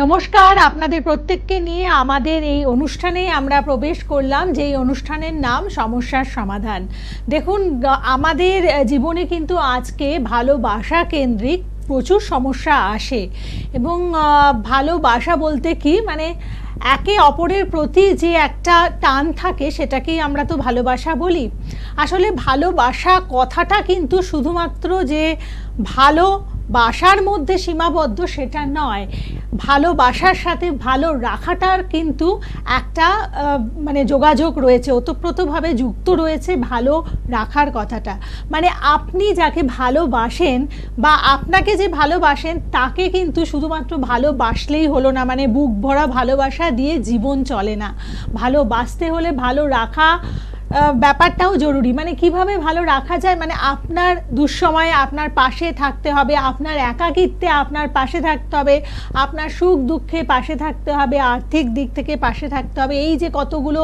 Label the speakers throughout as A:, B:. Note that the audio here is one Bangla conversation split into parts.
A: নমস্কার, আপনাদের প্রত্যেককে নিয়ে আমাদের এই অনুষ্ঠানে আমরা প্রবেশ করলাম, যেই অনুষ্ঠানের নাম সমস্যার সমাধান। দেখুন, আমাদের জীবনে কিন্তু আজকে ভালোবাসা কেন্দ্রিক প্রচুর সমস্যা আসে এবং ভালোবাসা বলতে কি মানে একে অপরের প্রতি যে একটা টান থাকে সেটাকেই আমরা তো ভালোবাসা বলি। আসলে ভালোবাসা কথাটা কিন্তু শুধুমাত্র যে ভালোবাসার মধ্যে সীমাবদ্ধ সেটা নয়, ভালোবাসার সাথে ভালো রাখাটার কিন্তু একটা মানে যোগাযোগ রয়েছে, ওতপ্রোতভাবে যুক্ত রয়েছে ভালো রাখার কথাটা। মানে আপনি যাকে ভালোবাসেন বা আপনাকে যে ভালোবাসেন তাকে কিন্তু শুধুমাত্র ভালোবাসলেই হলো না, মানে বুক ভরা ভালোবাসা দিয়ে জীবন চলে না। ভালোবাসতে হলে ভালো রাখা ব্যাপারটাও জরুরি। মানে কিভাবে ভালো রাখা যায়, মানে আপনার দুঃসময়ে আপনার পাশে থাকতে হবে, আপনার একাকিত্বে আপনার পাশে থাকতে হবে, আপনার সুখ দুঃখে পাশে থাকতে হবে, আর্থিক দিক থেকে পাশে থাকতে হবে। এই যে কতগুলো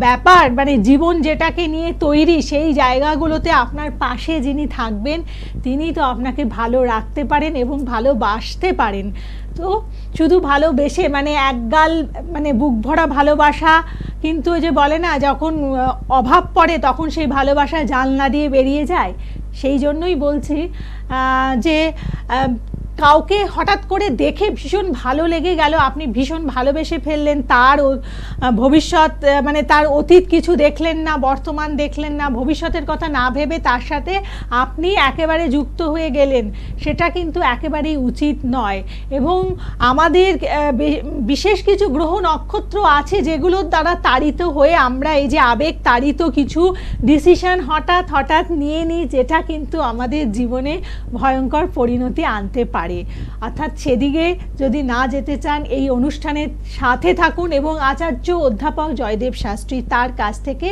A: ব্যাপার, মানে জীবন যেটাকে নিয়ে তৈরি, সেই জায়গাগুলোতে আপনার পাশে যিনি থাকবেন তিনি তো আপনাকে ভালো রাখতে পারেন এবং ভালোবাসতে পারেন। তো শুধু ভালোবেসে মানে একগাল মানে বুক ভরা ভালোবাসা কিন্তু ওই যে বলে না, যখন অভাব পড়ে তখন সেই ভালোবাসা জানলা দিয়ে বেরিয়ে যায়। সেই জন্যই বলছি যে কাউকে হঠাৎ করে দেখে ভীষণ ভালো লেগে গেল, আপনি ভীষণ ভালোবেসে ফেললেন, তার ভবিষ্যৎ মানে তার অতীত কিছু দেখলেন না, বর্তমান দেখলেন না, ভবিষ্যতের কথা না ভেবে তার সাথে আপনি একেবারে যুক্ত হয়ে গেলেন, সেটা কিন্তু একেবারেই উচিত নয়। এবং আমাদের বিশেষ কিছু গ্রহ নক্ষত্র আছে যেগুলোর দ্বারা তাড়িত হয়ে আমরা এই যে আবেগ তাড়িত কিছু ডিসিশন হঠাৎ হঠাৎ নিয়ে নিই, যেটা কিন্তু আমাদের জীবনে ভয়ঙ্কর পরিণতি আনতে পারে। অর্থাৎ সেদিকে যদি না যেতে চান, এই অনুষ্ঠানের সাথে থাকুন এবং আচার্য অধ্যাপক জয়দেব শাস্ত্রী তার কাছ থেকে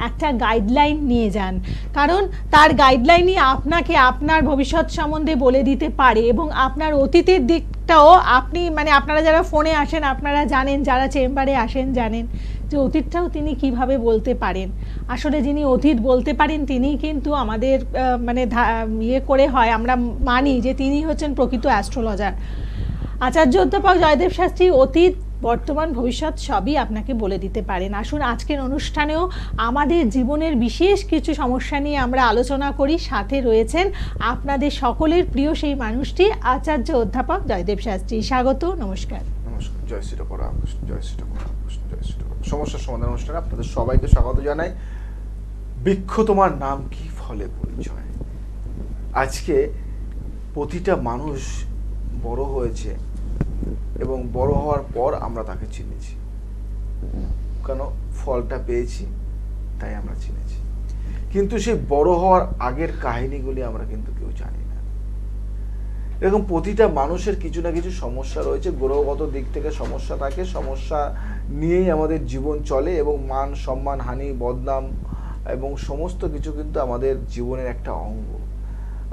A: একটা গাইডলাইন নিয়ে যান, কারণ তার গাইডলাইনই আপনাকে আপনার ভবিষ্যৎ সম্বন্ধে বলে দিতে পারে এবং আপনার অতীতের দিকটাও আপনি মানে আপনারা যারা ফোনে আসেন আপনারা জানেন, যারা চেম্বারে আসেন জানেন যে অতীতটাও তিনি কিভাবে বলতে পারেন। আসলে যিনি অতীত বলতে পারেন তিনিই কিন্তু আমাদের মানে ইয়ে করে হয়, আমরা মানি যে তিনি হচ্ছেন প্রকৃত অ্যাস্ট্রোলজার। আচার্য অধ্যাপক জয়দেব শাস্ত্রী অতীত বর্তমান ভবিষ্যৎ সবই আপনাকে বলে দিতে পারেন। আসুন আজকের অনুষ্ঠানেও আমাদের জীবনের বিশেষ কিছু সমস্যা নিয়ে আমরা আলোচনা করি। সাথে রয়েছেন আপনাদের সকলের প্রিয় সেই মানুষটি, আচার্য অধ্যাপক জয়দেব শাস্ত্রী। স্বাগত, নমস্কার।
B: নমস্কার। জয় শ্রীরাম, জয় শ্রীরাম, জয় শ্রীরাম। সমস্যার সমাধান অনুষ্ঠানে আপনাদের সবাইকে স্বাগত জানাই। বৃক্ষ তোমার নাম কি, ফলে পরিচয়। আজকে প্রতিটা মানুষ বড় হয়েছে এবং বড় হওয়ার পর আমরা তাকে চিনেছি, কেন ফলটা পেয়েছি তাই আমরা চিনেছি, কিন্তু সেই বড় হওয়ার আগের কাহিনীগুলি আমরা কিন্তু কেউ জানি না। এরকম প্রতিটা মানুষের কিছু না কিছু সমস্যা রয়েছে, গ্রহগত দিক থেকে সমস্যা থাকে, সমস্যা নিয়েই আমাদের জীবন চলে এবং মান সম্মান হানি বদনাম এবং সমস্ত কিছু কিন্তু আমাদের জীবনের একটা অঙ্গ।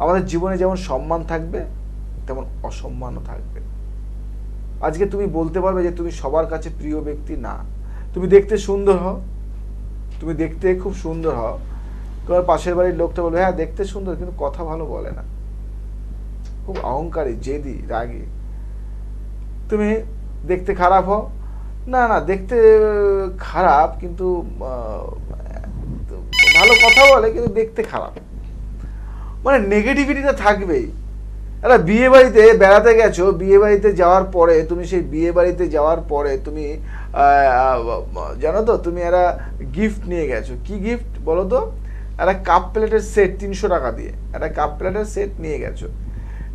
B: আমাদের জীবনে যেমন সম্মান থাকবে তেমন অসম্মানও থাকবে। আজকে তুমি বলতে পারবে যে তুমি সবার কাছে প্রিয় ব্যক্তি না, তুমি দেখতে সুন্দর হও, তুমি দেখতে খুব সুন্দর হও, তোমার পাশের বাড়ির লোকটা বলবে হ্যাঁ দেখতে সুন্দর, কিন্তু কথা ভালো বলে না, খুব অহংকারী, জেদি, রাগী। তুমি দেখতে খারাপ হও, না না দেখতে খারাপ কিন্তু ভালো কথা বলে, কিন্তু দেখতে খারাপ, মানে নেগেটিভিটিটা থাকবেই। একটা বিয়ে বাড়িতে বেড়াতে গেছো, বিয়ে বাড়িতে যাওয়ার পরে তুমি সেই বিয়ে বাড়িতে যাওয়ার পরে তুমি জানো তো তুমি একটা গিফট নিয়ে গেছো। কি গিফট বলো তো? একটা কাপ প্লেটের সেট, 300 টাকা দিয়ে একটা কাপ প্লেটের সেট নিয়ে গেছো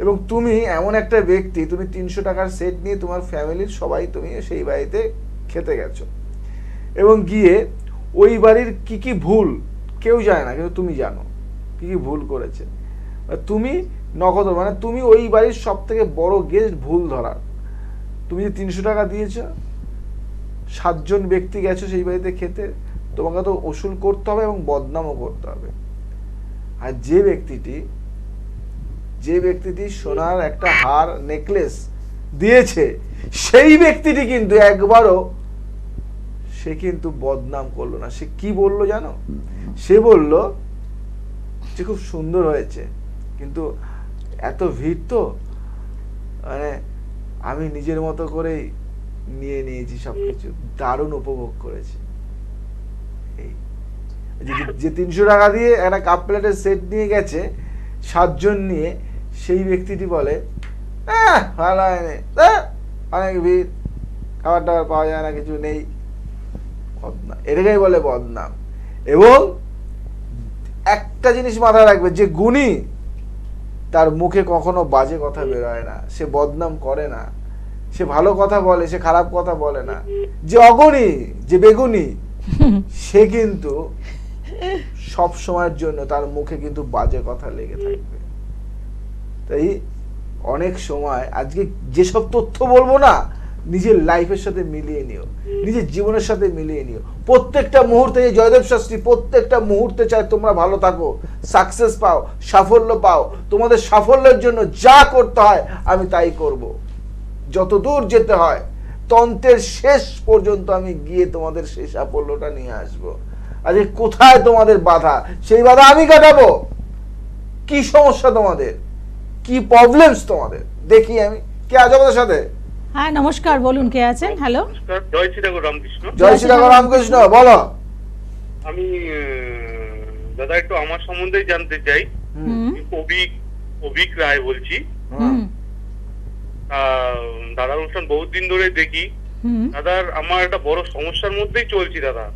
B: এবং তুমি এমন একটা ব্যক্তি, তুমি 300 টাকার সেট নিয়ে তোমার ফ্যামিলির সবাই তুমি সেই বাড়িতে খেতে গেছো এবং গিয়ে ওই বাড়ির কি কি ভুল কেউ জানে না, কিন্তু তুমি জানো কি কি ভুল করেছে। তুমি নগদ মানে তুমি ওই বাড়ির সব থেকে বড় গেস্ট, ভুল ধরার। তুমি যে 300 টাকা দিয়েছ, 7 জন ব্যক্তি গেছো সেই বাড়িতে খেতে, তোমাকে তো ওসুল করতে হবে এবং বদনামও করতে হবে। আর যে ব্যক্তিটি সোনার একটা হার নেকলেস দিয়েছে, সেই ব্যক্তিটি কিন্তু একবারও সে কিন্তু বদনাম করলো না। সে কি বললো জানো? সে বলল যে খুব সুন্দর হয়েছে, কিন্তু এত ভিড় তো মানে আমি নিজের মতো করে নিয়ে নিয়েছি সবকিছু, দারুণ উপভোগ করেছি। এই যে 300 টাকা দিয়ে একটা কাপ প্লেটের সেট নিয়ে গেছে 7 জন নিয়ে, সেই ব্যক্তিটি বলে ভালো হয়নি, অনেক ভিড়, খাবার টাবার পাওয়া যায় না, কিছু নেই। বদনাম, এটাকেই বলে বদনাম। এবং একটা জিনিস মাথায় রাখবে, যে গুণী তার মুখে কখনো বাজে কথা বেরোয় না, সে বদনাম করে না, সে ভালো কথা বলে, সে খারাপ কথা বলে না। যে অগুণী, যে বেগুনি, সে কিন্তু সব সময়ের জন্য তার মুখে কিন্তু বাজে কথা লেগে থাকবে। তাই অনেক সময় আজকে যেসব তথ্য বলবো না, নিজের লাইফের সাথে মিলিয়ে নিও, নিজের জীবনের সাথে মিলিয়ে নিও। প্রত্যেকটা মুহূর্তে, এই জয়দেব শাস্ত্রী প্রত্যেকটা মুহূর্তে চাই তোমরা ভালো থাকো, সাকসেস পাও, সাফল্য পাও। তোমাদের সাফল্যের জন্য যা করতে হয় আমি তাই করব। যত দূর যেতে হয়, তন্ত্রের শেষ পর্যন্ত আমি গিয়ে তোমাদের সেই সাফল্যটা নিয়ে আসবো। আজকে কোথায় তোমাদের বাধা, সেই বাধা আমি কাটাবো। কি সমস্যা তোমাদের, কি প্রবলেমস তোমাদের, দেখি আমি। কে আছে আমাদের সাথে?
A: হ্যাঁ নমস্কার, বলুন কে আছেন? হ্যালো,
C: জয় শ্রীরাঘব রামকৃষ্ণ।
B: জয় শ্রীরাঘব রামকৃষ্ণ, বলো।
C: আমি দাদা একটু আমার সম্বন্ধে জানতে চাই। অভিক রায় বলছি। দাদার অনুষ্ঠান বহুত দিন ধরে দেখি। দাদার আমার একটা বড় সমস্যার মধ্যেই চলছি দাদা।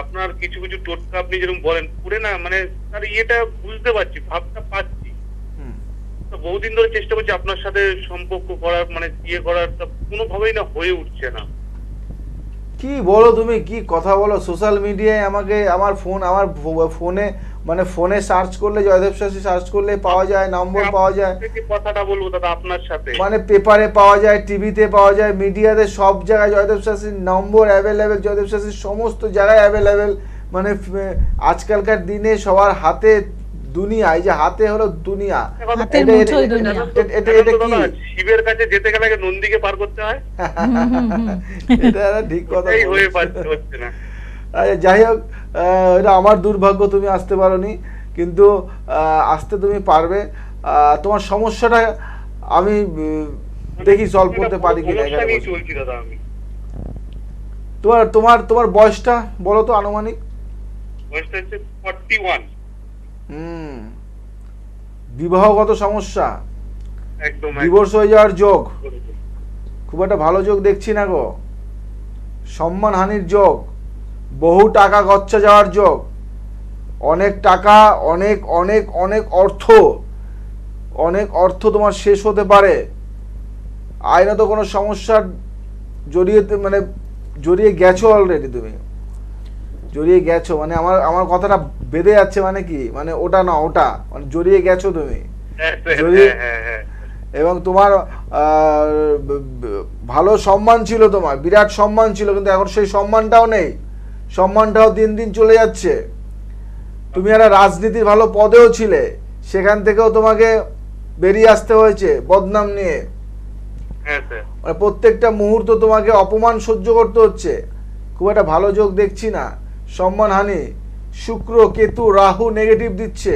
C: আপনার কিছু কিছু টোটকা আপনি যেরকম বলেন পুরে না, মানে তার ইয়েটা বুঝতে পারছি, ভাবটা পাচ্ছি। বহুদিন ধরে চেষ্টা করছি আপনার সাথে সম্পর্ক করার, মানে ইয়ে করার, কোনোভাবেই না হয়ে উঠছে না।
B: কি বলো তুমি, কি কথা বলো? সোশ্যাল মিডিয়ায় আমাকে, আমার ফোনে, মানে ফোনে সার্চ করলে, জয়দেব শাস্ত্রী সার্চ করলে পাওয়া যায়, নম্বর পাওয়া যায়।
C: কথাটা বলবো দাদা আপনার সাথে,
B: মানে পেপারে পাওয়া যায়, টিভিতে পাওয়া যায়, মিডিয়াতে, সব জায়গায় জয়দেব শাস্ত্রীর নম্বর অ্যাভেলেবেল, জয়দেব শাস্ত্রীর সমস্ত জায়গায় অ্যাভেলেবেল। মানে আজকালকার দিনে সবার হাতে দুনিয়া, এই যে হাতে হলো দুনিয়া। এটা কি
C: শিবের কাছে যেতে গেলে নন্দীকে পার করতে হয়?
B: এটা ঠিক কথা
C: হয়ে হচ্ছে না।
B: যাই হোক, এটা আমার দুর্ভাগ্য, তুমি আসতে পারোনি, কিন্তু আসতে তুমি পারবে। তোমার সমস্যাটা আমি দেখি সলভ করতে পারি কিনা। তোমার তোমার বয়সটা বলো তো, আনুমানিক?
C: বয়সটা হচ্ছে 41।
B: বিবাহগত সমস্যা,
C: একদম
B: ডিভোর্স হয়ে যাওয়ার যোগ, খুব একটা ভালো যোগ দেখছি না গো। সম্মানহানির যোগ, বহু টাকা গচ্ছা যাওয়ার যোগ, অনেক টাকা, অনেক অনেক অনেক অর্থ তোমার শেষ হতে পারে। আইনত কোনো সমস্যার জড়িয়ে গেছো অলরেডি, তুমি জড়িয়ে গেছো। মানে আমার কথাটা বেঁধে যাচ্ছে, মানে কি, মানে ওটা না ওটা, মানে জড়িয়ে গেছো তুমি। এবং তোমার ভালো সম্মান ছিল, তোমার বিরাট সম্মান ছিল, কিন্তু এখন সেই সম্মানটাও নেই, সম্মানটাও দিন দিন চলে যাচ্ছে। তুমি একটা রাজনীতির ভালো পদেও ছিলে, সেখান থেকেও তোমাকে বেরিয়ে আসতে হয়েছে বদনাম নিয়ে। মানে প্রত্যেকটা মুহূর্ত তোমাকে অপমান সহ্য করতে হচ্ছে। খুব একটা ভালো যোগ দেখছি না, সম্মানহানি। শুক্র, কেতু, রাহু নেগেটিভ দিচ্ছে,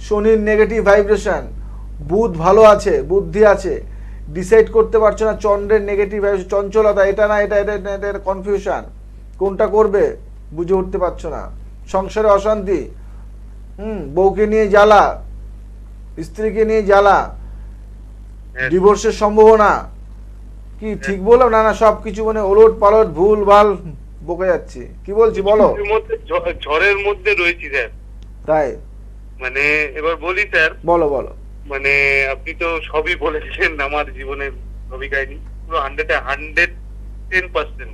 B: শনির নেগেটিভ ভাইব্রেশন, বুধ ভালো আছে, বুদ্ধি আছে, ডিসাইড করতে পারছো না, চন্দ্রের নেগেটিভ চঞ্চলতা, এটা না এটা, এটা কনফিউশন, কোনটা করবে বুঝে উঠতে পারছো না। সংসারে অশান্তি, বউকে নিয়ে জ্বালা, স্ত্রীকে নিয়ে জ্বালা, ডিভোর্সের সম্ভাবনা। কি ঠিক বললাম? না সবকিছু মানে ওলট পালট, ভুল ভাল বকে যাচ্ছি। কি বলছি বলো?
C: ঝড়ের মধ্যে রয়েছি স্যার।
B: তাই?
C: মানে এবার বলি স্যার।
B: বলো বলো।
C: মানে আপনি তো সবই বলেছেন, আমার জীবনের সবই কাহিনী পুরো 110%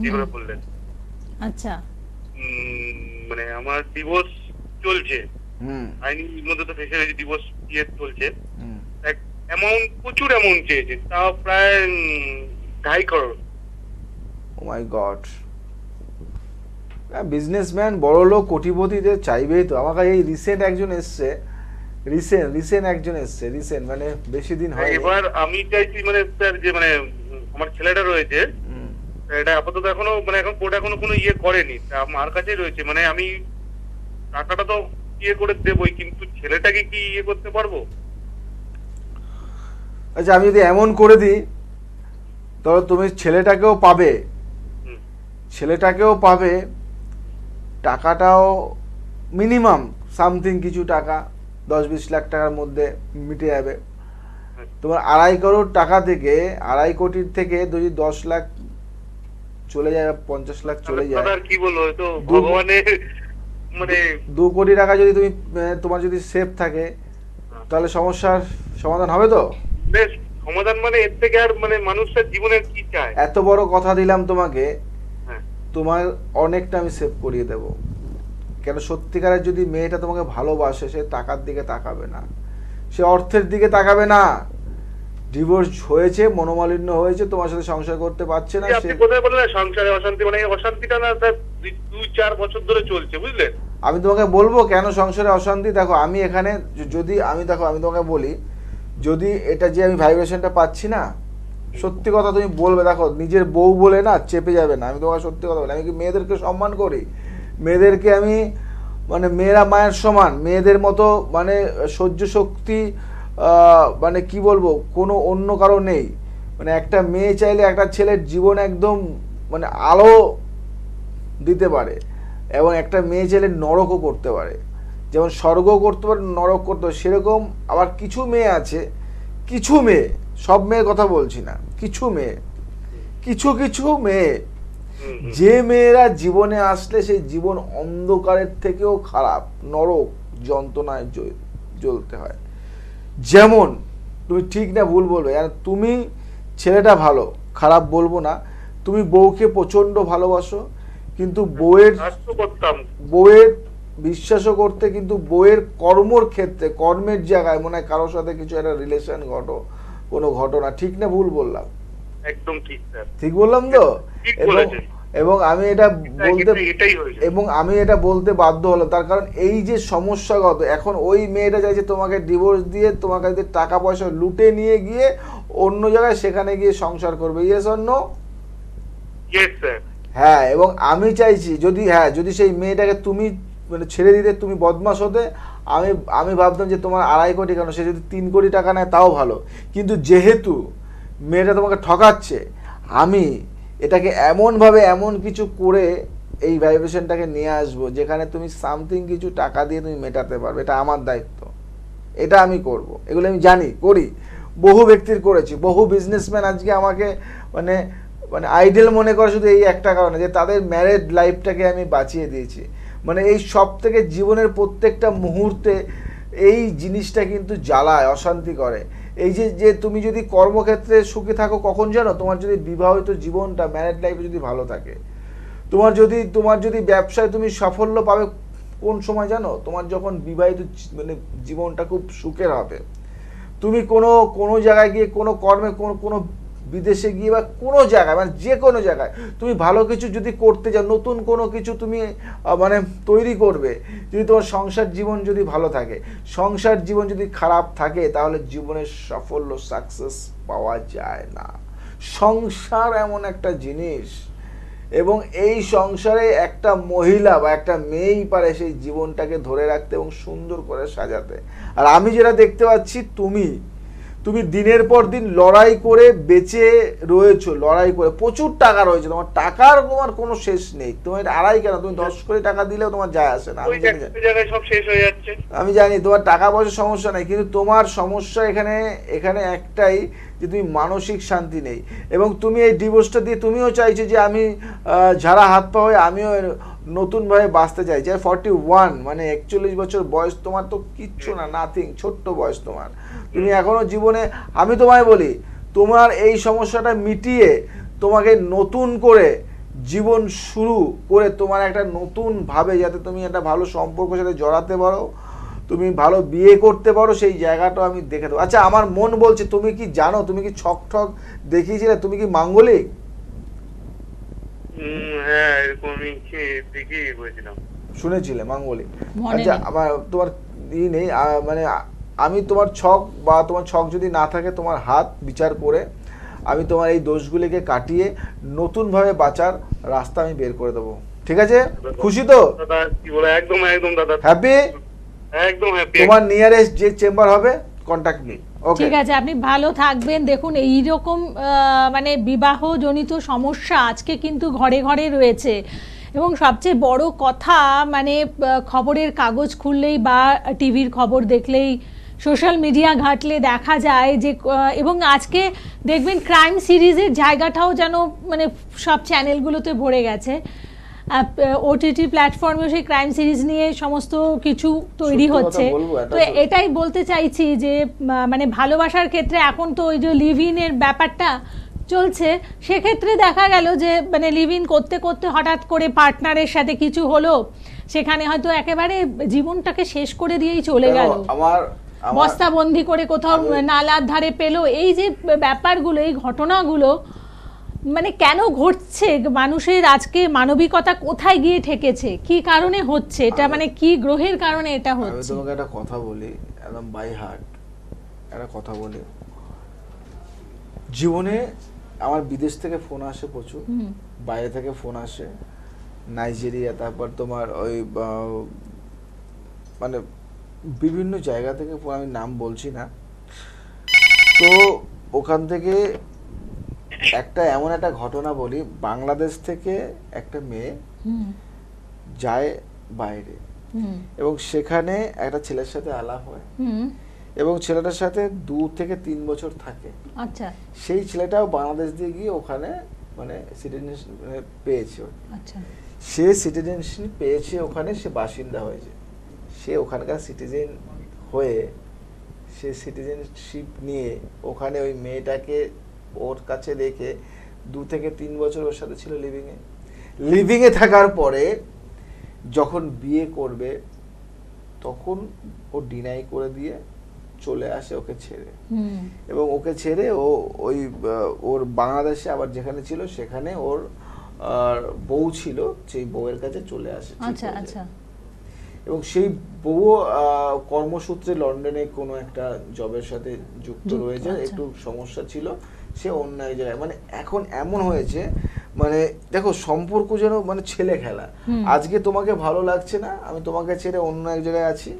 C: যেগুলো বললেন।
A: আচ্ছা,
C: মানে আমার ডিভোর্স চলছে, আইনি মধ্যে তো ফেসে রয়েছে, ডিভোর্স ইয়ে চলছে। অ্যামাউন্ট প্রচুর অ্যামাউন্ট চেয়েছে, তাও প্রায় 2.5 crore।
B: ও মাই গড, বিজনেসম্যান, বড় লোক, কোটিপতিদের চাইবেই তো। আমার কাছে এই রিসেন্ট একজন এসছে, রিসেন্ট মানে বেশি দিন হয়।
C: এবার আমি চাইছি মানে স্যার, যে মানে আমার ছেলেটা রয়েছে, এটা আপাতত এখনো মানে এখন কোর্ট এখনো কোনো ইয়ে করেনি, আমার কাছেই রয়েছে। মানে আমি টাকাটা তো ইয়ে করে দেবই, কিন্তু ছেলেটাকে কি ইয়ে করতে পারবো?
B: আচ্ছা, আমি যদি এমন করে দিই ধরো তুমি ছেলেটাকেও পাবে, টাকাটাও মিনিমাম সামথিং কিছু টাকা 10-20 লাখ টাকার মধ্যে মিটে যাবে। তোমার 2.5 করোড় টাকা থেকে 2.5 কোটির থেকে যদি 10 লাখ চলে যায়, 50 লাখ চলে যায়,
C: কি বলবো, তো ভগবানের মানে
B: 2 কোটি টাকা যদি তুমি তোমার যদি সেফ থাকে, তাহলে সমস্যার সমাধান হবে তো?
C: বেশ সমাধান, মানে এর থেকে আর মানে মানুষের জীবনের কি চায়?
B: এত বড় কথা দিলাম তোমাকে, তোমার অনেকটা আমি সেভ করিয়ে দেব। কেন, সত্যিকারের যদি মেয়েটা তোমাকে ভালোবাসে, সে টাকার দিকে তাকাবে না, সে অর্থের দিকে তাকাবে না। ডিভোর্স হয়েছে, মনোমালিন্য হয়েছে, তোমার সাথে সংসার করতে পারছে না,
C: আপনি কোথায় বললেন সংসারে অশান্তি, মানে অশান্তিটা না স্যার 2-4 বছর ধরে চলছে, বুঝলেন?
B: আমি তোমাকে বলবো কেন সংসারে অশান্তি। দেখো আমি এখানে যদি আমি তোমাকে বলি, যদি এটা যে আমি ভাইব্রেশনটা পাচ্ছি না, সত্যি কথা তুমি বলবে, দেখো নিজের বউ বলে না চেপে যাবে না, আমি তোমাকে সত্যি কথা বলি। আমি কি মেয়েদেরকে সম্মান করি, মেয়েদেরকে আমি মানে মেয়েরা মায়ের সমান, মেয়েদের মতো মানে সহ্য শক্তি মানে কি বলবো কোনো অন্য কারো নেই। মানে একটা মেয়ে চাইলে একটা ছেলের জীবন একদম মানে আলো দিতে পারে, এবং একটা মেয়ে চাইলে নরকও করতে পারে। যেমন স্বর্গও করতে পারে, নরক করতে পারে, সেরকম আবার কিছু মেয়ে আছে, কিছু মেয়ে, সব মেয়ের কথা বলছি না, কিছু মেয়ে, কিছু মেয়ে, যে মেয়েরা জীবনে আসলে সেই জীবন অন্ধকারের থেকেও খারাপ, নরক যন্ত্রণায় জ্বলতে হয়। যেমন তুমি ঠিক না ভুল বলবে, তুমি ছেলেটা ভালো, খারাপ বলবো না, তুমি বউকে প্রচন্ড ভালোবাসো, কিন্তু বউয়ের বিশ্বাসও করতে, কিন্তু বউয়ের কর্মর ক্ষেত্রে, কর্মের জায়গায় মনে হয় কারোর সাথে কিছু একটা রিলেশন কোনো ঘটনা। ঠিক না ভুল বললাম?
C: একদম ঠিক স্যার,
B: ঠিক বললাম তো? এবং আমি এটা বলতে বাধ্য হলাম, তার কারণ এই যে সমস্যাগত, এখন ওই মেয়েটা চাইছে তোমাকে ডিভোর্স দিয়ে তোমাকে টাকা পয়সা লুটে নিয়ে গিয়ে অন্য জায়গায় সেখানে গিয়ে সংসার করবে। Yes or no?
C: Yes sir.
B: হ্যাঁ, এবং আমি চাইছি যদি সেই মেয়েটাকে তুমি মানে ছেড়ে দিতে, তুমি বদমাশ হতে, আমি ভাবতাম যে তোমার 2.5 কোটি কেন, সে যদি 3 কোটি টাকা নেয় তাও ভালো। কিন্তু যেহেতু মেয়েটা তোমাকে ঠকাচ্ছে, আমি এটাকে এমনভাবে এমন কিছু করে এই ভাইব্রেশনটাকে নিয়ে আসবো যেখানে তুমি সামথিং কিছু টাকা দিয়ে তুমি মেটাতে পারবে। এটা আমার দায়িত্ব, এটা আমি করব। এগুলো আমি জানি, করি, বহু ব্যক্তির করেছি, বহু বিজনেসম্যান আজকে আমাকে মানে মানে আইডল মনে করে শুধু এই একটা কারণে যে তাদের ম্যারেড লাইফটাকে আমি বাঁচিয়ে দিয়েছি। মানে এই সব থেকে জীবনের প্রত্যেকটা মুহূর্তে এই জিনিসটা কিন্তু জ্বালায়, অশান্তি করে। এই যে তুমি যদি কর্মক্ষেত্রে সুখে থাকো, কখন জানো? তোমার যদি বিবাহিত জীবনটা, ম্যারেড লাইফে যদি ভালো থাকে, তোমার যদি ব্যবসায় তুমি সাফল্য পাবে কোন সময় জানো? তোমার যখন বিবাহিত মানে জীবনটা খুব সুখের হবে। তুমি কোনো জায়গায় গিয়ে, কোনো কর্মে, কোনো বিদেশে গিয়ে বা কোনো জায়গায়, মানে যে কোনো জায়গায় তুমি ভালো কিছু যদি করতে যাও, নতুন কোনো কিছু তুমি মানে তৈরি করবে, যদি তোমার সংসার জীবন যদি ভালো থাকে, সংসার জীবন যদি খারাপ থাকে, তাহলে জীবনের সাফল্য, সাকসেস পাওয়া যায় না। সংসার এমন একটা জিনিস, এবং এই সংসারে একটা মহিলা বা একটা মেয়েই পারে সেই জীবনটাকে ধরে রাখতে এবং সুন্দর করে সাজাতে। আর আমি যেটা দেখতে পাচ্ছি, তুমি দিনের পর দিন লড়াই করে বেঁচে রয়েছো, লড়াই করে প্রচুর টাকা রয়েছে তোমার, টাকার তোমার কোনো শেষ নেই। তুমি 2.5 কেন, তুমি 10 কোটি টাকা দিলেও তোমার যায় আসে না। আমি জানি তোমার টাকা পয়সার সমস্যা নেই, কিন্তু তোমার সমস্যা এখানে একটাই, যে তুমি মানসিক শান্তি নেই। এবং তুমি এই ডিভোর্সটা দিয়ে তুমিও চাইছো যে আমি ঝাড়া হাত পা হয়ে আমিও নতুনভাবে বাঁচতে চাইছি। 41 মানে 41 বছর বয়স তোমার, তো কিচ্ছু না, নাথিং, ছোট্ট বয়স তোমার। তুমি এখনো জীবনে, আমি তোমায় বলি, তোমার এই সমস্যাটা মিটিয়ে তোমাকে নতুন করে জীবন শুরু করে, তোমার একটা নতুন ভাবে যাতে তুমি একটা ভালো সম্পর্কের সাথে জড়াতে পারো, তুমি ভালো বিয়ে করতে পারো, সেই জায়গাটা আমি দেখে দেবো। আচ্ছা, আমার মন বলছে, তুমি কি জানো, তুমি কি ছক ঠক দেখিয়েছিলে? তুমি কি মাঙ্গলিক? শুনেছিলে মাঙ্গলিক? আচ্ছা, আমার তোমার নেই মানে আমি তোমার ছক, বা তোমার ছক যদি না থাকে, তোমার হাত বিচার করে আমি তোমার এই দোষগুলিকে কাটিয়ে নতুনভাবে বাঁচার রাস্তা আমি বের করে দেবো। ঠিক আছে? খুশি তো?
C: একদম দাদা,
B: হ্যাপি?
C: একদম হ্যাপি।
B: তোমার নিয়ারেস্ট যে চেম্বার হবে, কন্ট্যাক্ট মি।
A: ঠিক আছে, আপনি ভালো থাকবেন। দেখুন এইরকম মানে বিবাহজনিত সমস্যা আজকে কিন্তু ঘরে ঘরে রয়েছে, এবং সবচেয়ে বড় কথা মানে খবরের কাগজ খুললেই বা টিভির খবর দেখলেই, সোশ্যাল মিডিয়া ঘাটলে দেখা যায় যে এবং আজকে দেখবেন ক্রাইম সিরিজের জায়গাটাও যেন মানে সব চ্যানেলগুলোতে ভরে গেছে। ওটিটি প্ল্যাটফর্মে সেই ক্রাইম সিরিজ নিয়ে সমস্ত কিছু তৈরি হচ্ছে। তো এটাই বলতে চাইছি যে মানে ভালোবাসার ক্ষেত্রে এখন তো ওই যে লিভ ইনের ব্যাপারটা চলছে, সেক্ষেত্রে দেখা গেল যে মানে লিভ ইন করতে করতে হঠাৎ করে পার্টনারের সাথে কিছু হলো, সেখানে হয়তো একেবারে জীবনটাকে শেষ করে দিয়েই চলে গেল, বস্তাবন্দি করে কোথাও নালার ধারে পেলো। এই যে ব্যাপারগুলো, এই ঘটনাগুলো মানে কেন ঘটছে, মানুষের আজকে মানবিকতা কোথায় গিয়ে ঠেকেছে, কি কারণে হচ্ছে এটা, মানে কি গ্রহের কারণে এটা হচ্ছে?
B: আমি তোমাকে একটা কথা বলি, একদম বাই হার্ট একটা কথা বলি। জীবনে আমার বিদেশ থেকে ফোন আসে প্রচুর, বাইরে থেকে ফোন আসে, নাইজেরিয়া, তারপর তোমার ওই মানে বিভিন্ন জায়গা থেকে ফোন, আমি নাম বলছি না। তো ওখান থেকে একটা এমন একটা ঘটনা বলি, বাংলাদেশ থেকে একটা মেয়ে যায় বাইরে এবং সেখানে একটা ছেলের সাথে আলাপ হয় এবং ছেলেটার সাথে 2 থেকে 3 বছর থাকে।
A: আচ্ছা।
B: সেই ছেলেটাও বাংলাদেশ দিয়ে গিয়ে ওখানে মানে সিটিজেনশিপ পেয়েছে। আচ্ছা। সে সিটিজেনশিপ পেয়েছে, ওখানে সে বাসিন্দা হয়েছে, সে ওখানকার সিটিজেন হয়ে সে সিটিজেনশিপ নিয়ে ওখানে ওই মেয়েটাকে ওর কাছে রেখে 2 থেকে 3 বছর ওর সাথে ছিল লিভিংয়ে থাকার পরে যখন বিয়ে করবে তখন ও ডিনাই করে দিয়ে চলে আসে ওকে ছেড়ে, এবং ওকে ছেড়ে ও ওই ওর বাংলাদেশে আবার যেখানে ছিল সেখানে ওর বউ ছিল, সেই বউয়ের কাছে চলে আসে।
A: আচ্ছা আচ্ছা।
B: এবং সেই বউ কর্মসূত্রে লন্ডনে কোনো একটা জবের সাথে যুক্ত রয়েছে, একটু সমস্যা ছিল, সে অন্য এক জায়গায়। মানে এখন এমন হয়েছে, মানে দেখো সম্পর্ক যেন মানে ছেলে খেলা। আজকে তোমাকে ভালো লাগছে না, আমি তোমাকে ছেড়ে অন্য এক জায়গায় আছি,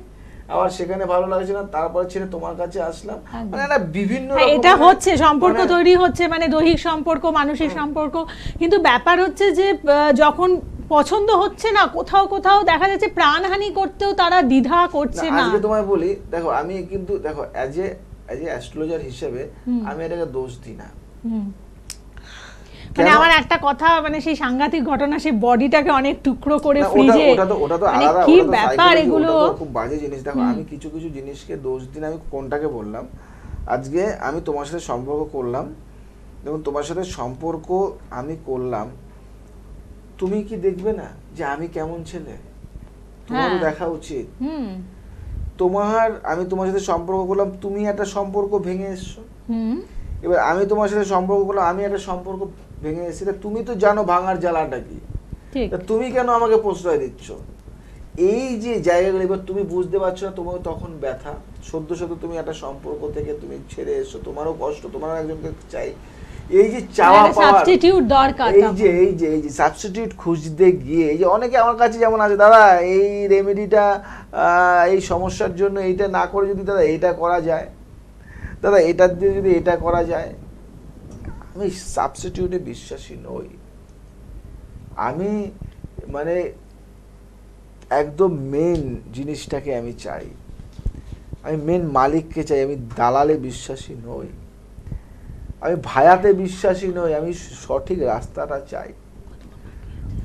B: আবার সেখানে ভালো লাগছে না, তারপরে ছেড়ে তোমার কাছে আসলাম। মানে একটা বিভিন্ন
A: এটা হচ্ছে সম্পর্ক তৈরি হচ্ছে, মানে দৈহিক সম্পর্ক, মানসিক সম্পর্ক। কিন্তু ব্যাপার হচ্ছে যে যখন পছন্দ হচ্ছে না, কোথাও কোথাও দেখা যাচ্ছে প্রাণহানি করতেও তারা দ্বিধা করছে না।
B: আজকে তোমায় বলি, দেখো আমি কিন্তু দেখো অ্যাজ এ অ্যাস্ট্রোলজার হিসেবে আমি এটাকে দোষ দিই না।
A: মানে আমার একটা কথা, মানে সেই সাংঘাতিক ঘটনা, সেই বডিটাকে অনেক টুকরো করে ফ্রিজে,
B: ওটা তো আলাদা,
A: কি ব্যাপার এগুলো,
B: খুব বাজে জিনিস। দেখো আমি কিছু কিছু জিনিসকে দোষ দিই না। আমি কোনটাকে বললাম, আজকে আমি তোমার সাথে সম্পর্ক করলাম, দেখুন তোমার সাথে সম্পর্ক আমি করলাম, তুমি কি দেখবে না যে আমি কেমন ছেলে? তোমারও দেখা উচিত। আমি তোমার সাথে সম্পর্ক করলাম, তুমি একটা সম্পর্ক ভেঙে এসছো। এবার আমি তোমার সাথে সম্পর্ক করলাম, আমি একটা সম্পর্ক ভেঙে এসেছি, তুমি তো জানো ভাঙার জ্বালাটা কি, তুমি কেন আমাকে প্রশ্রয় দিচ্ছ? এই যে জায়গাগুলো এবার তুমি বুঝতে পারছো না, তোমার তখন ব্যথা। সদ্য তুমি একটা সম্পর্ক থেকে তুমি ছেড়ে এসছো, তোমারও কষ্ট, তোমারও একজনকে চাই। এই যে চাওয়া পাওয়া, এই যে সাবস্টিটিউট খুঁজতে গিয়ে, এই যে অনেকে আমার কাছে যেমন আছে, দাদা এই রেমেডিটা এই সমস্যার জন্য এইটা না করে যদি দাদা এইটা করা যায়, দাদা এটা দিয়ে যদি এটা করা যায়। আমি সাবস্টিটিউটে বিশ্বাসী নই। আমি মানে একদম মেন জিনিসটাকে আমি চাই, আমি মেন মালিককে চাই। আমি দালালে বিশ্বাসী নই, আমি ভায়াতে বিশ্বাসী নই, আমি সঠিক রাস্তাটা চাই।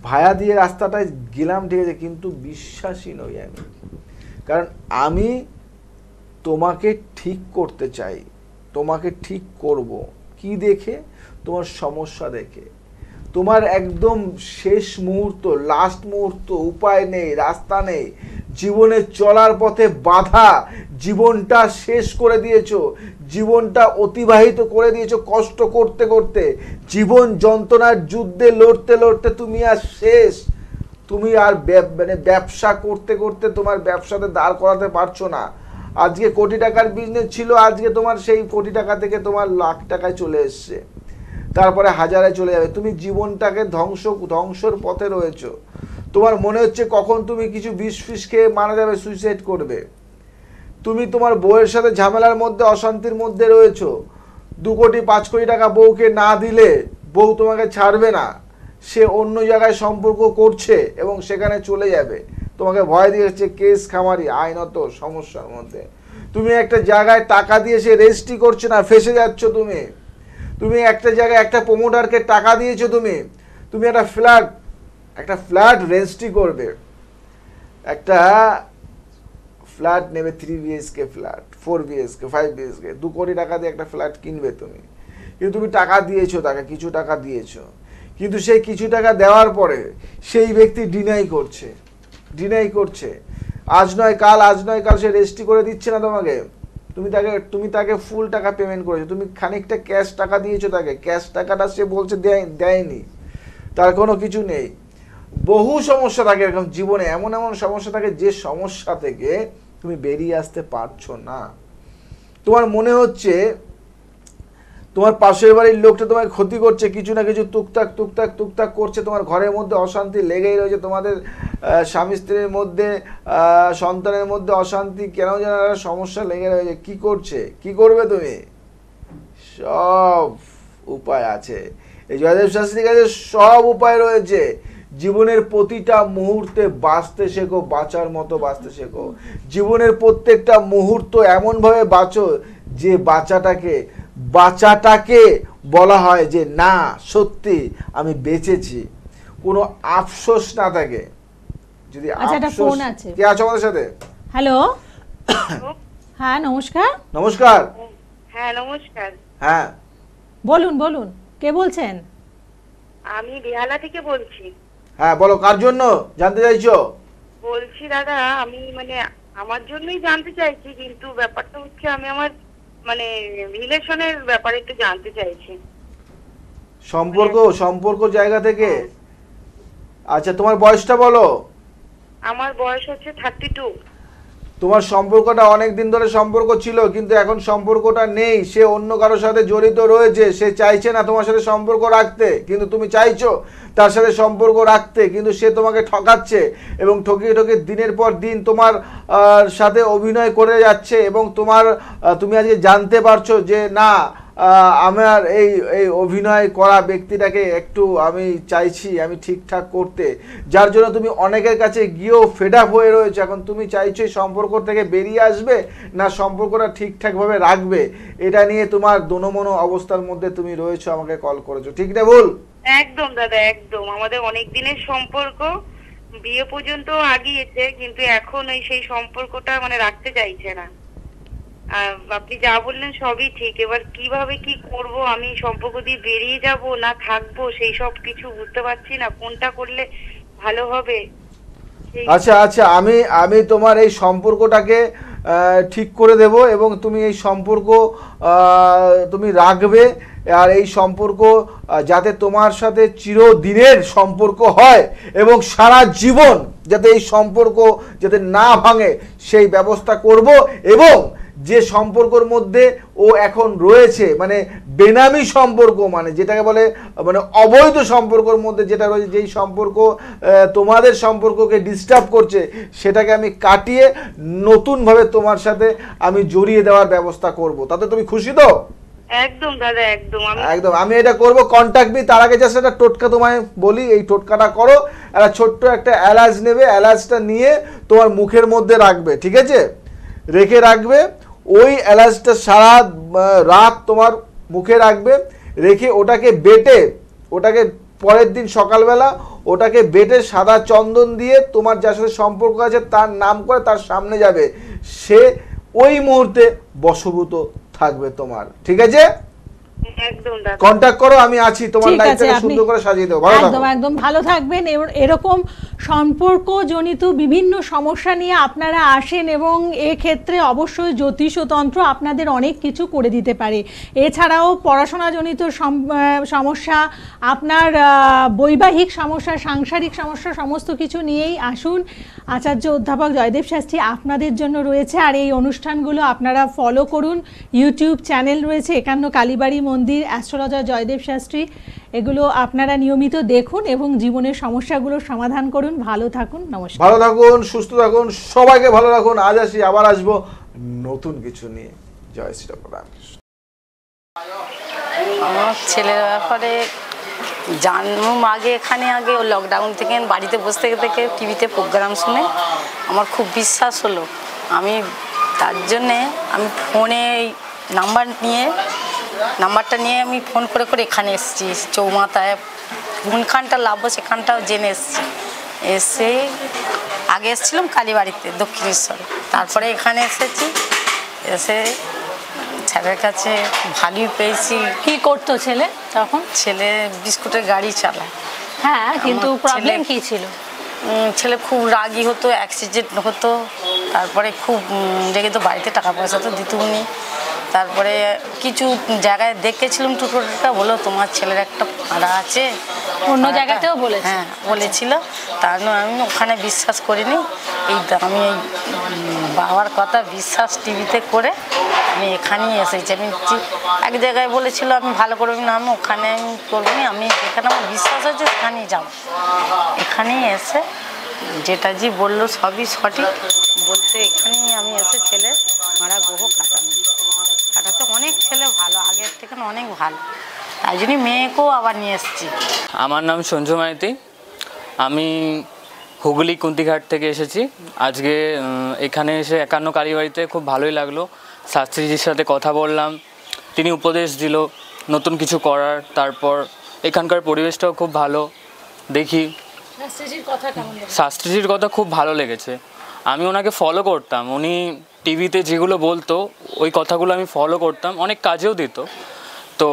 B: ভায়া দিয়ে রাস্তাটায় গেলাম ঠিক আছে, কিন্তু বিশ্বাসী নই আমি। কারণ আমি তোমাকে ঠিক করতে চাই, তোমাকে ঠিক করব কি দেখে? তোমার সমস্যা দেখে, তোমার একদম শেষ মুহূর্ত, লাস্ট মুহূর্ত, উপায় নেই, রাস্তা নেই, জীবনে চলার পথে বাধা, জীবনটা শেষ করে দিয়েছো, জীবনটা অতিবাহিত করে দিয়েছো কষ্ট করতে করতে, জীবন যন্ত্রণার যুদ্ধে লড়তে লড়তে তুমি আর শেষ। তুমি আর মানে ব্যবসা করতে করতে তোমার ব্যবসাতে দাঁড় করাতে পারছো না। আজকে কোটি টাকার বিজনেস ছিল, আজকে তোমার সেই কোটি টাকা থেকে তোমার লাখ টাকায় চলে এসছে, তারপরে হাজারে চলে যাবে। তুমি জীবনটাকে ধ্বংসর পথে রয়েছো। তোমার মনে হচ্ছে কখন তুমি কিছু বিষ ফিস খেয়ে মারা যাবে, সুইসাইড করবে। তুমি তোমার বউয়ের সাথে ঝামেলার মধ্যে, অশান্তির মধ্যে রয়েছো। 2 কোটি 5 কোটি টাকা বউকে না দিলে বউ তোমাকে ছাড়বে না, সে অন্য জায়গায় সম্পর্ক করছে এবং সেখানে চলে যাবে, তোমাকে ভয় দিয়েছে কেস খামারি, আইনত সমস্যার মধ্যে। তুমি একটা জায়গায় টাকা দিয়ে, সে রেজিস্ট্রি করছে না, ফেসে যাচ্ছ তুমি। তুমি একটা জায়গায় একটা প্রমোটারকে টাকা দিয়েছো, তুমি একটা ফ্ল্যাট রেজিস্ট্রি করবে, একটা ফ্ল্যাট নেবে, 3 BHK ফ্ল্যাট, 4 BHK, 5 BHK, 2 কোটি টাকা দিয়ে একটা ফ্ল্যাট কিনবে তুমি। কিন্তু তুমি টাকা দিয়েছো তাকে, কিছু টাকা দিয়েছো, কিন্তু সেই কিছু টাকা দেওয়ার পরে সেই ব্যক্তি ডিনাই করছে। আজ নয় কাল সে রেজিস্ট্রি করে দিচ্ছে না তোমাকে। তুমি তাকে ফুল টাকা পেমেন্ট করেছো, তুমি খানিকটা ক্যাশ টাকা দিয়েছো তাকে, ক্যাশ টাকাটা সে বলছে দেয়নি, তার কোনো কিছু নেই। বহু সমস্যা থাকে এরকম জীবনে, এমন সমস্যা থাকে যে সমস্যা থেকে তুমি বেরিয়ে আসতে পারছো না। তোমার মনে হচ্ছে তোমার পাশের বাড়ির লোকটা তোমাকে ক্ষতি করছে, কিছু না কিছু টুকটাক করছে, তোমার ঘরের মধ্যে অশান্তি লেগেই রয়েছে, তোমাদের স্বামী স্ত্রীর মধ্যে, সন্তানের মধ্যে অশান্তি, কেন যেন একটা সমস্যা লেগে রয়েছে। কি করবে তুমি? সব উপায় আছে, এই জয়দেব শাস্ত্রীর কাছে সব উপায় রয়েছে। জীবনের প্রতিটা মুহূর্তে বাঁচতে শেখো, বাঁচার মতো বাঁচতে শেখো। জীবনের প্রত্যেকটা মুহূর্ত এমনভাবে বাঁচো যে বাঁচাটাকে বলা হয় যে না, সত্যি আমি বেঁচেছি, কোনো আফসোস না থাকে। যদি
A: ফোন আছে,
B: কে আছে আমাদের সাথে?
A: হ্যালো, হ্যাঁ নমস্কার।
D: হ্যাঁ নমস্কার।
B: হ্যাঁ
A: বলুন, কে বলছেন?
D: আমি বেহালা থেকে বলছি।
B: হ্যাঁ বলো, কার জন্য জানতে চাইছো?
D: বলছি দাদা, আমি আমার জন্যই জানতে চাইছি, কিন্তু ব্যাপারটা হচ্ছে আমি আমার রিলেশনের ব্যাপারে একটু জানতে চাইছি।
B: সম্পর্ক জায়গা থেকে। আচ্ছা, তোমার বয়সটা বলো।
D: আমার বয়স হচ্ছে 32।
B: তোমার সম্পর্কটা অনেক দিন ধরে সম্পর্ক ছিল, কিন্তু এখন সম্পর্কটা নেই, সে অন্য কারোর সাথে জড়িত রয়েছে, সে চাইছে না তোমার সাথে সম্পর্ক রাখতে, কিন্তু তুমি চাইছো তার সাথে সম্পর্ক রাখতে, কিন্তু সে তোমাকে ঠকাচ্ছে এবং ঠকিয়ে দিনের পর দিন তোমার সাথে অভিনয় করে যাচ্ছে, এবং তুমি আজকে জানতে পারছো যে না, আমার এই অভিনয় করা ব্যক্তিটাকে একটু আমি চাইছি আমি ঠিকঠাক করতে, যার জন্য তুমি অনেকের কাছে গিয়েও ফেড আপ হয়ে রয়েছে। এখন তুমি চাইছো এই সম্পর্ক থেকে বেরিয়ে আসবে না সম্পর্কটা ঠিকঠাকভাবে রাখবে, এটা নিয়ে তোমার দোনোমনো অবস্থার মধ্যে তুমি রয়েছো, আমাকে কল করেছো, ঠিক না ভুল?
D: একদম দাদা, একদম। আমাদের অনেক দিনের সম্পর্ক, বিয়ে পর্যন্ত আগিয়েছে, কিন্তু এখন সেই সম্পর্কটা রাখতে চাইছে না। আপনি যা বললেন সবই ঠিক, এবার কিভাবে কি করব, আমি সম্পর্ক দিয়ে বেরিয়ে যাব না থাকবো, সেই সব কিছু বুঝতে পারছি না, কোনটা করলে ভালো হবে।
B: আচ্ছা, আমি তোমার এই সম্পর্কটাকে ঠিক করে দেব, এবং তুমি এই সম্পর্ক তুমি রাখবে, আর এই সম্পর্ক যাতে তোমার সাথে চিরদিনের সম্পর্ক হয় এবং সারা জীবন যাতে এই সম্পর্ক যাতে না ভাঙে সেই ব্যবস্থা করব। এবং যে সম্পর্কের মধ্যে ও এখন রয়েছে, বেনামি সম্পর্ক, যেটাকে বলে অবৈধ সম্পর্কের মধ্যে যেটা রয়েছে, যেই সম্পর্ক তোমাদের সম্পর্ককে ডিস্টার্ব করছে, সেটাকে আমি কাটিয়ে নতুনভাবে তোমার সাথে আমি জড়িয়ে দেওয়ার ব্যবস্থা করব। তাতে তুমি খুশি তো?
D: একদম দাদা, একদম
B: আমি এটা করব। কন্টাক্ট মি, তার আগে জাস্ট একটা টোটকা তোমায় বলি, এই টোটকাটা করো। একটা ছোট্ট একটা এলাচ নেবে, এলাচটা নিয়ে তোমার মুখের মধ্যে রাখবে, ঠিক আছে? রেখে রাখবে, ওই এলাচটা সারা রাত তোমার মুখে রাখবে, রেখে ওটাকে পরের দিন সকালবেলা ওটাকে বেটে সাদা চন্দন দিয়ে তোমার যার সাথে সম্পর্ক আছে তার নাম করে তার সামনে যাবে, সে ওই মুহূর্তে বশভূত থাকবে তোমার, ঠিক আছে? কন্টাক্ট করো, আমি আছি, তোমার লাইফটাকে সুন্দর করে সাজিয়ে দেব।
A: একদম ভালো থাকবেন। এরকম সম্পর্কজনিত বিভিন্ন সমস্যা নিয়ে আপনারা আসেন, এবং এক্ষেত্রে অবশ্যই জ্যোতিষতন্ত্র আপনাদের অনেক কিছু করে দিতে পারে। এছাড়াও পড়াশোনাজনিত সমস্যা, আপনার বৈবাহিক সমস্যা, সাংসারিক সমস্যা, সমস্ত কিছু নিয়েই আসুন। আচার্য অধ্যাপক জয়দেব শাস্ত্রী আপনাদের জন্য রয়েছে। আর এই অনুষ্ঠানগুলো আপনারা ফলো করুন, ইউটিউব চ্যানেল রয়েছে 51 কালীবাড়ি মন্দির, অ্যাস্ট্রোলজার জয়দেব শাস্ত্রী, এগুলো আপনারা নিয়মিত দেখুন এবং জীবনের সমস্যাগুলোর সমাধান করুন। ভালো থাকুন, নমস্কার।
B: ভালো থাকুন, সুস্থ থাকুন, সবাইকে ভালো রাখুন। আজ আসি, আবার আসবো নতুন কিছু নিয়ে। জয় শ্রীরাম রামকৃষ্ণ।
E: আমার ছেলের ব্যাপারে জানলাম আগে ও লকডাউন থেকে বাড়িতে বসে থেকে টিভিতে প্রোগ্রাম শুনে আমার খুব বিশ্বাস হলো। আমি তার জন্যে আমি ফোনে নাম্বারটা নিয়ে আমি ফোন করে এখানে এসেছি, চৌমাথায় কোনখানটা লাভবো সেখানটাও জেনে এসে আগে এসেছিলাম কালীবাড়িতে দক্ষিণেশ্বরে, তারপরে এখানে এসে ছেলের কাছে ভালোই পেয়েছি।
A: কি করতো ছেলে তখন?
E: ছেলে বিস্কুটের গাড়ি চালায়।
A: হ্যাঁ, কিন্তু প্রবলেম কি ছিল?
E: ছেলে খুব রাগী হতো, অ্যাক্সিডেন্ট হতো, তারপরে খুব রেগে তো বাড়িতে টাকা পয়সা তো দিত উনি। তারপরে কিছু জায়গায় দেখেছিলাম টোটোটা বলো তোমার ছেলের একটা ভাড়া আছে,
A: অন্য জায়গাতেও বলেছে?
E: হ্যাঁ বলেছিল, তার জন্য আমি ওখানে বিশ্বাস করিনি। আমি এই বাবার কথা বিশ্বাস টিভিতে করে আমি এখানেই এসেছি। আমি এক জায়গায় বলেছিল আমি ভালো করবি না, আমি ওখানে আমি করবো না, আমি যেখানে আমার বিশ্বাস আছে সেখানেই যাব। এখানেই এসে যেটা জি বললো সবই সঠিক বলতে এখানেই আমি এসে ছেলে মারা গ্রহ কাটাতে অনেক ছেলে ভালো, আগের থেকে অনেক ভালো, তাই জন্যই মেয়েকেও আবার নিয়ে এসেছি।
F: আমার নাম সঞ্জু মাইতি, আমি হুগলি কুন্তিঘাট থেকে এসেছি। আজকে এখানে এসে 51 কালীবাড়িতে খুব ভালোই লাগলো। শাস্ত্রীজির সাথে কথা বললাম, তিনি উপদেশ দিল নতুন কিছু করার। তারপর এখানকার পরিবেশটাও খুব ভালো। দেখি শাস্ত্রীজির কথা খুব ভালো লেগেছে। আমি ওনাকে ফলো করতাম, উনি টিভিতে যেগুলো বলতো ওই কথাগুলো আমি ফলো করতাম, অনেক কাজেও দিত। তো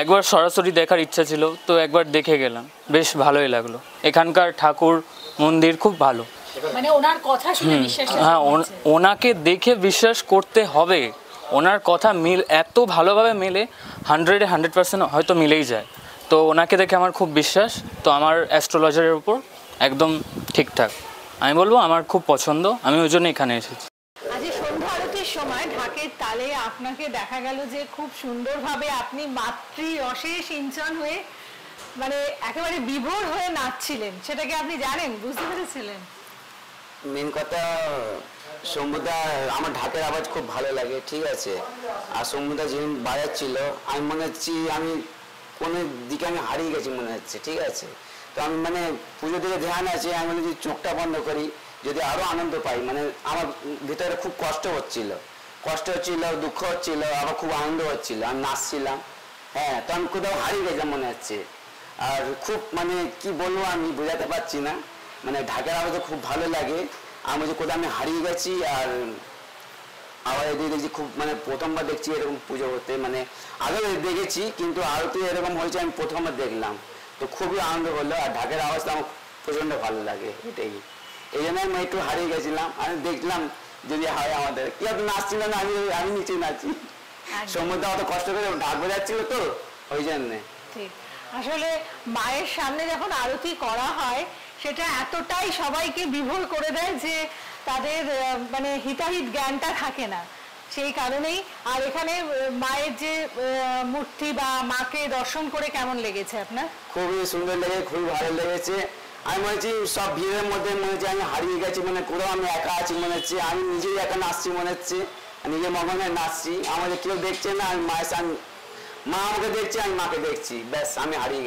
F: একবার সরাসরি দেখার ইচ্ছা ছিল, তো একবার দেখে গেলাম, বেশ ভালোই লাগলো। এখানকার ঠাকুর মন্দির খুব ভালো,
A: মানে ওনার কথা শুনে বিশ্বাস?
F: হ্যাঁ, ওনাকে দেখে বিশ্বাস করতে হবে। ওনার কথা এত ভালোভাবে মেলে, 100% হয়তো মিলেই যায়। তো ওনাকে দেখে আমার খুব বিশ্বাস। তো আমার অ্যাস্ট্রোলজারের উপর একদম ঠিকঠাক, আমি বলবো আমার খুব পছন্দ, আমি ওই জন্য এখানে এসেছি।
A: আজ সন্ধ্যা আরতির সময় ঢাকের তালে আপনাকে দেখা গেল যে খুব সুন্দরভাবে আপনি মাতৃ রসে সিঞ্চন হয়ে মানে একেবারে বিভোর হয়ে নাচছিলেন, সেটাকে আপনি জানেন, বুঝতে পেরেছিলেন?
G: মেন কথা শম্ভুদা, আমার ঢাকের আওয়াজ খুব ভালো লাগে, ঠিক আছে। আর শম্ভুদা যেদিন বাজাচ্ছিল আমি মনে হচ্ছে আমি কোনো দিকে আমি হারিয়ে গেছি মনে হচ্ছে, ঠিক আছে। তো আমি মানে পুজো দিকে ধ্যান আছে, আমি যদি চোখটা বন্ধ করি যদি আরও আনন্দ পাই, মানে আমার ভিতরে খুব কষ্ট হচ্ছিল, দুঃখ হচ্ছিল, আবার খুব আনন্দ হচ্ছিল, আমি নাচছিলাম। হ্যাঁ, তো আমি কোথাও হারিয়ে গেছিলাম মনে হচ্ছে। আর খুব মানে কি বলবো আমি বোঝাতে পারছি না, মানে ঢাকের আওয়াজে খুব ভালো লাগে। আমি যে কোথাও আমি হারিয়ে গেছি। আর আবার এদিকে দেখছি খুব মানে প্রথমবার দেখছি এরকম পুজো হতে, মানে আগে দেখেছি কিন্তু আরতি এরকম হয়েছে আমি প্রথমবার দেখলাম, তো খুবই আনন্দ হলো। আর ঢাকের আওয়াজটা আমার প্রচণ্ড ভালো লাগে, এটাই এই জন্য আমি একটু হারিয়ে গেছিলাম। আমি দেখলাম যদি হয় আমাদের কি আপনি নাচছিল না, আমি নিচে নাচি, সমুদ্র অত কষ্ট করে ঢাক বোঝাচ্ছিল তো ওই জন্যে।
A: ঠিক, আসলে মায়ের সামনে যখন আরতি করা হয় সেটা এতটাই সবাইকে বিভোর করে দেয় যে তাদের মানে হিতাহিত জ্ঞানটা থাকে না, সেই কারণেই। আর এখানে মায়ের যে মূর্তি বা মাকে দর্শন করে কেমন লেগেছে আপনার?
G: খুবই সুন্দর লেগে, খুবই ভালো লেগেছে। আমি মনে হচ্ছি সব ভিড়ের মধ্যে মনে হচ্ছে আমি হারিয়ে গেছি, মানে কোথাও আমি একা আছি মনে হচ্ছে, আমি নিজেই একা নাচছি মনে হচ্ছে, নিজে মগনে নাচছি, আমাদের কেউ দেখছে না। আমি মায়ের সামনে, মা আমাকে দেখছে, আমি মাকে দেখছি, ব্যাস আমি হারিয়ে গেছি।